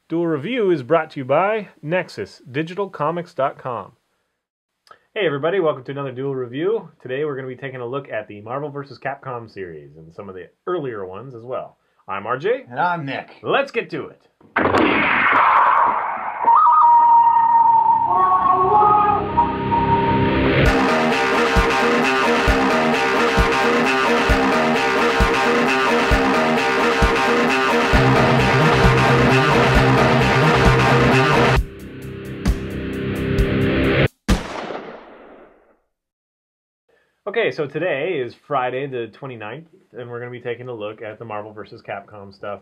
Duel Review is brought to you by NexusDigitalComics.com. Hey everybody, welcome to another Duel Review. Today we're going to be taking a look at the Marvel vs. Capcom series and some of the earlier ones as well. I'm RJ. And I'm Nick. Let's get to it. Okay, so today is Friday the 29th, and we're going to be taking a look at the Marvel vs. Capcom stuff,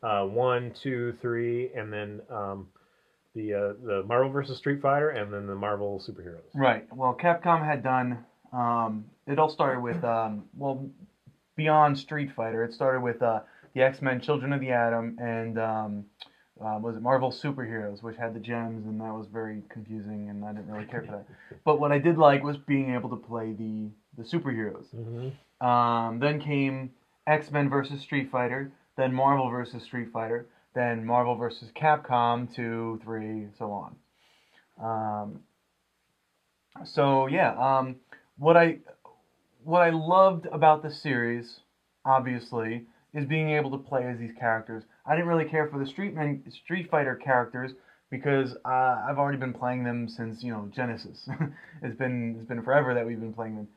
1, 2, 3, and then the Marvel vs. Street Fighter, and then the Marvel Superheroes. Right. Well, Capcom had done, it all started with, beyond Street Fighter, it started with the X-Men Children of the Atom, and was it Marvel Superheroes, which had the gems, and that was very confusing, and I didn't really care for that. But what I did like was being able to play the superheroes. Mm-hmm. Then came X-Men versus Street Fighter, then Marvel versus Street Fighter, then Marvel versus Capcom 2, 3, so on. What I loved about the series, obviously, is being able to play as these characters. I didn't really care for the Street Fighter characters because I've already been playing them since Genesis. It's been forever that we've been playing them.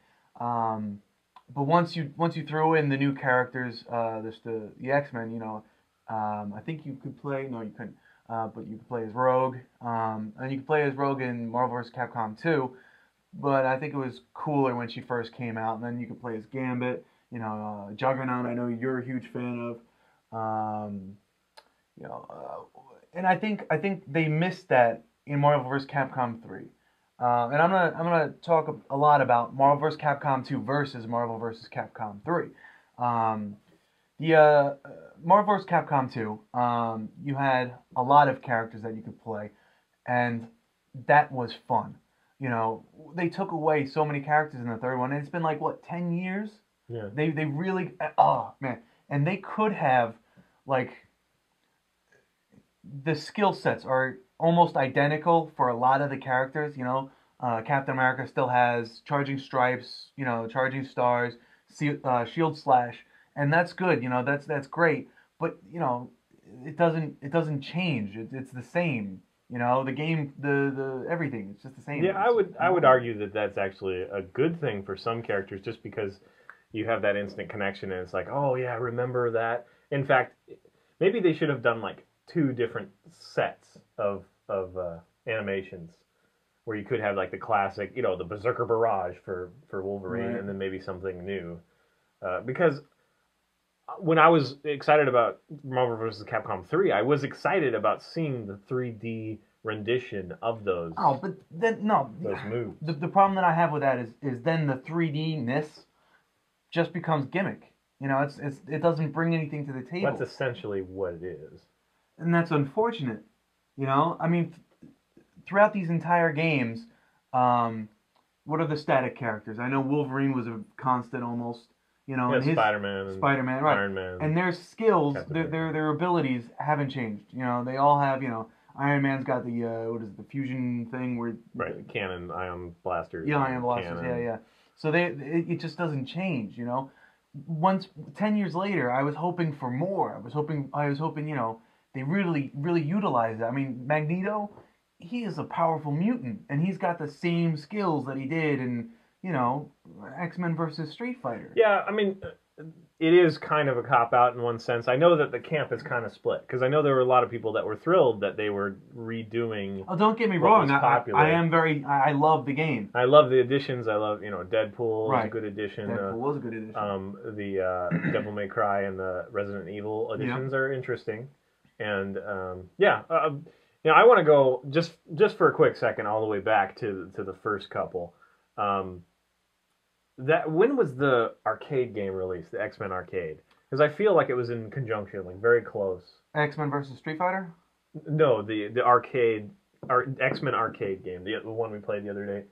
But once you throw in the new characters, the X-Men, I think you could play. No, you couldn't. But you could play as Rogue, and you could play as Rogue in Marvel vs. Capcom 2. But I think it was cooler when she first came out, and then you could play as Gambit. Juggernaut, I know you're a huge fan of. And I think they missed that in Marvel vs. Capcom 3. And I'm gonna talk a lot about Marvel vs. Capcom 2 versus Marvel vs. Capcom 3. The Marvel vs. Capcom 2, you had a lot of characters that you could play, and that was fun. They took away so many characters in the third one, and it's been like, what, 10 years? Yeah. They really, oh man, and they could have, like, the skill sets are almost identical for a lot of the characters. Captain America still has charging stripes, charging stars, shield slash, and that's good. That's great. But it doesn't change. It's the same. The game, the everything. It's just the same. Yeah, I would argue that that's actually a good thing for some characters, just because you have that instant connection, and it's like, oh yeah, remember that. In fact, maybe they should have done like 2 different sets of animations, where you could have like the classic, the Berserker Barrage for Wolverine, right, and then maybe something new. Because when I was excited about Marvel vs. Capcom 3, I was excited about seeing the 3D rendition of those. Oh, but then no, those moves. The problem that I have with that is then the 3D-ness just becomes gimmick. It doesn't bring anything to the table. That's essentially what it is. And that's unfortunate. I mean, throughout these entire games, what are the static characters? I know Wolverine was a constant almost. And his Spider-Man, right? Iron Man, and their skills, their abilities haven't changed. They all have. Iron Man's got the fusion thing where cannon, ion blasters. Yeah, ion blasters. Cannon. Yeah. So it just doesn't change. Once 10 years later, I was hoping for more. I was hoping. They really utilize that. I mean, Magneto, he is a powerful mutant, and he's got the same skills that he did in X-Men versus Street Fighter. Yeah, I mean, it is kind of a cop-out in one sense. I know that the camp is kind of split, because I know there were a lot of people that were thrilled that they were redoing. Oh, don't get me wrong. I love the game. I love the additions. I love, Deadpool was a good addition. Deadpool was a good addition. The Devil May Cry and the Resident Evil additions are interesting. And, I want to go, just for a quick second, all the way back to the first couple. When was the arcade game released, the X-Men arcade? Because I feel like it was in conjunction, like very close. X-Men versus Street Fighter? No, the arcade, X-Men arcade game, the one we played the other day.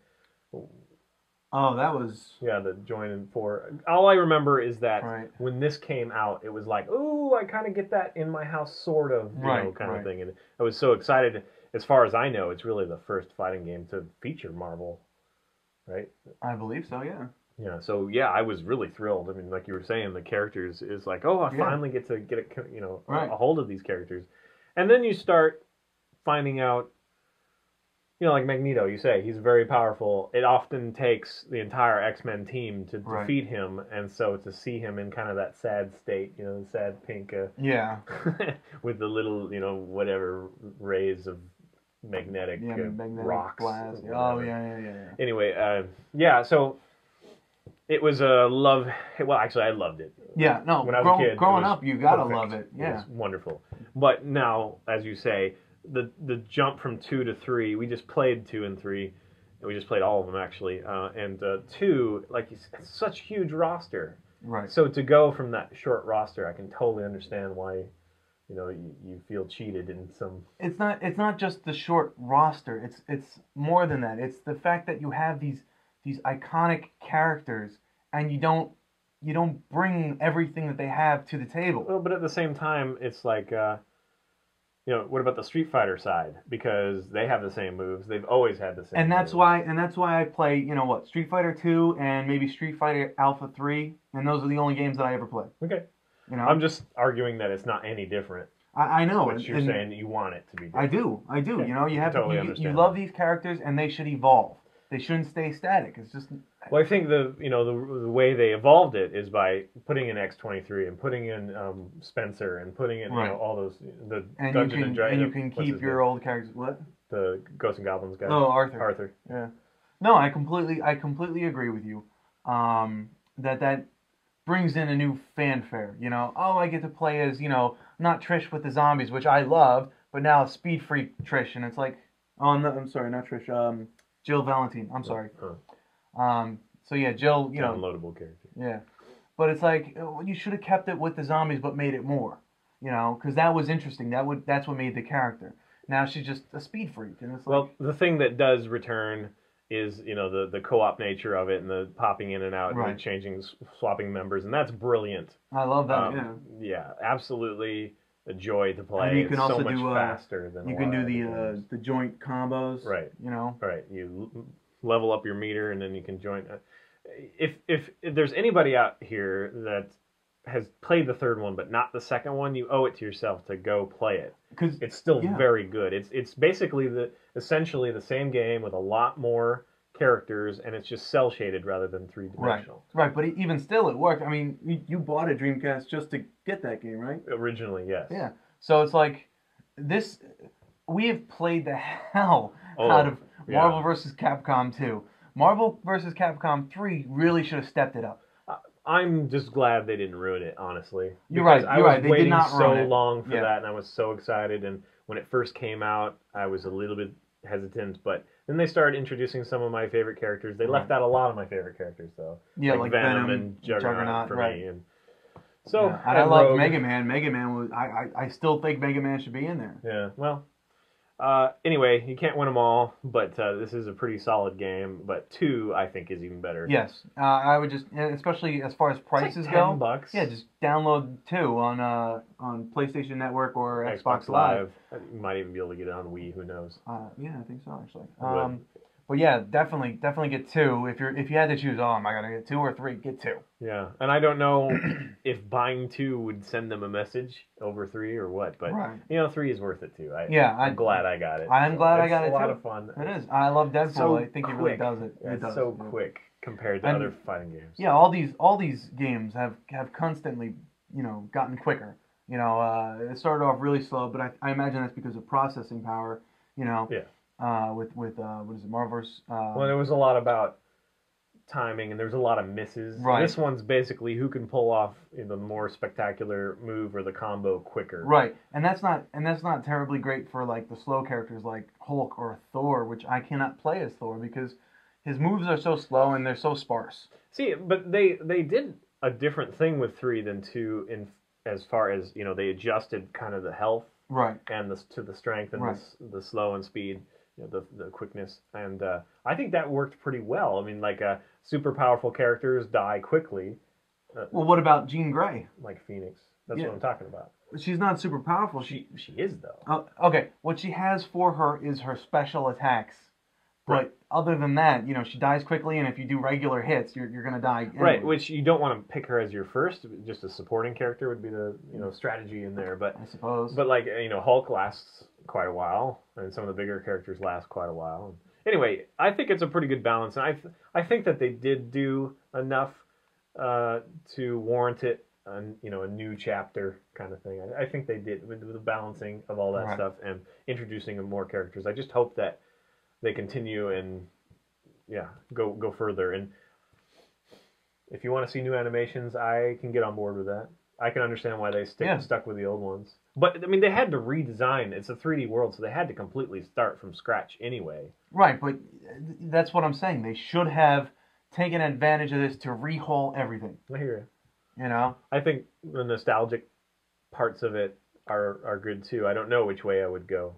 Oh, that was Yeah, the join in 4. All I remember is that right. when this came out, it was like, ooh, I kind of get that in my house, sort of, kind of thing. And I was so excited. As far as I know, it's really the first fighting game to feature Marvel, right? I believe so. Yeah. Yeah. So yeah, I was really thrilled. I mean, like you were saying, the characters is like, oh, I finally get to get a hold of these characters, and then you start finding out. Like Magneto, you say, he's very powerful. It often takes the entire X-Men team to defeat him, and so to see him in kind of that sad state, the sad pink, with the little, whatever rays of magnetic, rocks. Glass. Oh, yeah. Anyway, so it was a love. Well, actually, I loved it. Yeah, no, when I was a kid, growing up, you gotta love it. Yeah. It was wonderful. But now, as you say, the jump from 2 to 3, we just played 2 and 3. We just played all of them actually, and 2, like it's such a huge roster. Right. So to go from that short roster, I can totally understand why, you feel cheated in some. It's not just the short roster. It's more than that. It's the fact that you have these iconic characters, and you don't bring everything that they have to the table. Well, but at the same time, it's like. What about the Street Fighter side? Because they have the same moves. They've always had the same. And that's moves. why I play, Street Fighter 2 and maybe Street Fighter Alpha 3, and those are the only games that I ever play. Okay. I'm just arguing that it's not any different. I know. But you're saying you want it to be different. I do. Yeah, You have totally you love these characters, and they should evolve. They shouldn't stay static. It's just. Well, I think the way they evolved it is by putting in X-23 and putting in Spencer and putting in all those Dungeon and Dragons. And you can keep your old characters. What? The Ghosts and Goblins guy. Oh, Arthur. Arthur. Yeah. No, I completely agree with you. That brings in a new fanfare. I get to play as not Trish with the zombies, which I love, but now Speed Freak Trish, and it's like, oh no, I'm sorry, not Trish. Jill Valentine. I'm sorry. So yeah, Jill. Downloadable character. Yeah, but it's like you should have kept it with the zombies, but made it more. Because that was interesting. That's what made the character. Now she's just a speed freak, and it's well, the thing that does return is the co-op nature of it and the popping in and out and changing, swapping members, and that's brilliant. I love that. Yeah, absolutely. A joy to play. And you can it's also so much do faster than you can do the joint combos. Right. Right. You level up your meter and then you can join. If there's anybody out here that has played the third one but not the second one, you owe it to yourself to go play it because it's still very good. It's basically essentially the same game with a lot more characters, and it's just cell shaded rather than 3-dimensional. Right, but even still, it worked. I mean, you bought a Dreamcast just to get that game, right? Originally, yes. Yeah. So it's like this. We have played the hell out of Marvel vs. Capcom 2. Marvel vs. Capcom 3 really should have stepped it up. I'm just glad they didn't ruin it, honestly. You're right. I was They waiting did not so ruin it. long for that, and I was so excited. And when it first came out, I was a little bit hesitant, but then they started introducing some of my favorite characters. They left out a lot of my favorite characters, though. Yeah, like Venom and Juggernaut for me. And so and I love Mega Man. Mega Man was. I still think Mega Man should be in there. Yeah. Well. Anyway, you can't win them all, but this is a pretty solid game. But 2, I think, is even better. Yes, I would just, especially as far as prices go. $10. Yeah, just download 2 on PlayStation Network or Xbox Live. You might even be able to get it on Wii. Who knows? Yeah, I think so actually. But yeah, definitely get 2. If you had to choose, am I gonna get 2 or 3? Get 2. Yeah, and I don't know if buying 2 would send them a message over 3 or what, but 3 is worth it too. I'm glad I got it. I'm glad I got it too. It's a lot of fun. It is. I love Deadpool. So I think he really does it. It's so quick compared to other fighting games. Yeah, all these games have constantly gotten quicker. It started off really slow, but I imagine that's because of processing power. Yeah. With what is it, Marvel vs. Well, there was a lot about timing, and there's a lot of misses. Right. This one's basically who can pull off the more spectacular move or the combo quicker. Right, and that's not terribly great for like the slow characters like Hulk or Thor, which I cannot play as Thor because his moves are so slow and they're so sparse. See, but they did a different thing with 3 than 2 in as far as they adjusted kind of the health. Right. And to the strength and the slow and speed. the quickness, and I think that worked pretty well. I mean, like super powerful characters die quickly. Well, what about Jean Grey? Like Phoenix. That's what I'm talking about. She's not super powerful. She is though. Okay, what she has for her is her special attacks. Right. But other than that, she dies quickly, and if you do regular hits, you're gonna die. Anyway. Right, which you don't want to pick her as your first. Just a supporting character would be the strategy in there. But I suppose. But like Hulk lasts quite a while, and some of the bigger characters last quite a while. Anyway, I think it's a pretty good balance, and I think that they did do enough to warrant it. A new chapter kind of thing. I think they did with the balancing of all that stuff and introducing more characters. I just hope that they continue and go further. And if you want to see new animations, I can get on board with that. I can understand why they stuck with the old ones. But I mean, they had to redesign. It's a 3D world, so they had to completely start from scratch anyway. Right, but that's what I'm saying. They should have taken advantage of this to rehaul everything. I hear you. I think the nostalgic parts of it are good too. I don't know which way I would go.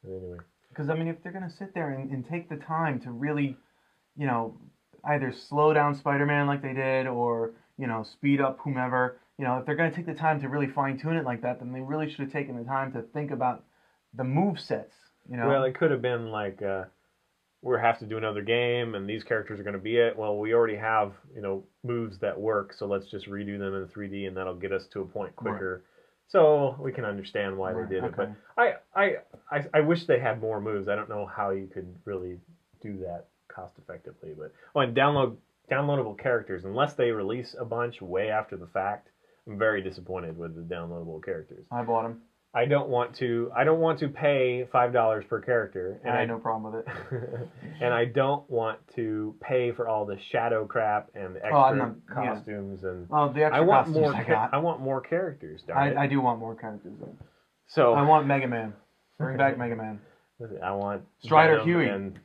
But anyway. Because, I mean, if they're going to sit there and take the time to really, either slow down Spider-Man like they did or, speed up whomever, if they're going to take the time to really fine-tune it like that, then they really should have taken the time to think about the move sets, Well, it could have been like... we have to do another game, and these characters are going to be it. Well, we already have, moves that work, so let's just redo them in 3D, and that'll get us to a point quicker. Right. So we can understand why they did it. But I wish they had more moves. I don't know how you could really do that cost effectively. But and downloadable characters, unless they release a bunch way after the fact, I'm very disappointed with the downloadable characters. I bought them. I don't want to pay $5 per character, and I had no problem with it. And I don't want to pay for all the shadow crap and extra costumes and. Oh, the extra costumes I got. I want more characters. Darn it. I do want more characters. Though. So I want Mega Man. Bring back Mega Man. I want Strider Venom Huey and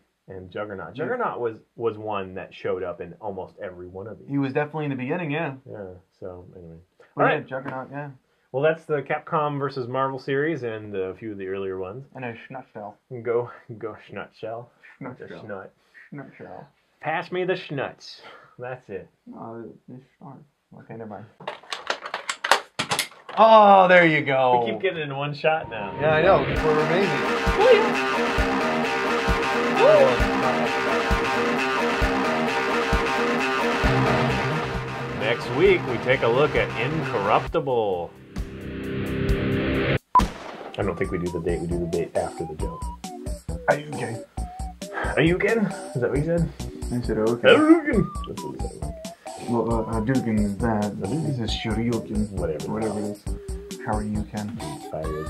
Juggernaut. Juggernaut was one that showed up in almost every one of these. He was definitely in the beginning, yeah. Yeah. So anyway, all right, Juggernaut, yeah. Well, that's the Capcom versus Marvel series and a few of the earlier ones. And a Schnutshell. Go Schnutshell. Schnutshell. Schnutshell. Pass me the schnuts. That's it. Oh, the Schnutz. Okay, never mind. Oh, there you go. We keep getting it in one shot now. Yeah, I know. We're amazing. Next week, we take a look at Incorruptible. I don't think we do the date. We do the date after the joke. Are you okay? Are you again? Is that what you said? I said okay. Hadouken! That's what we said. Well, Hadouken is that. This is Shoryuken. Whatever it is. How are you, Ken? Fire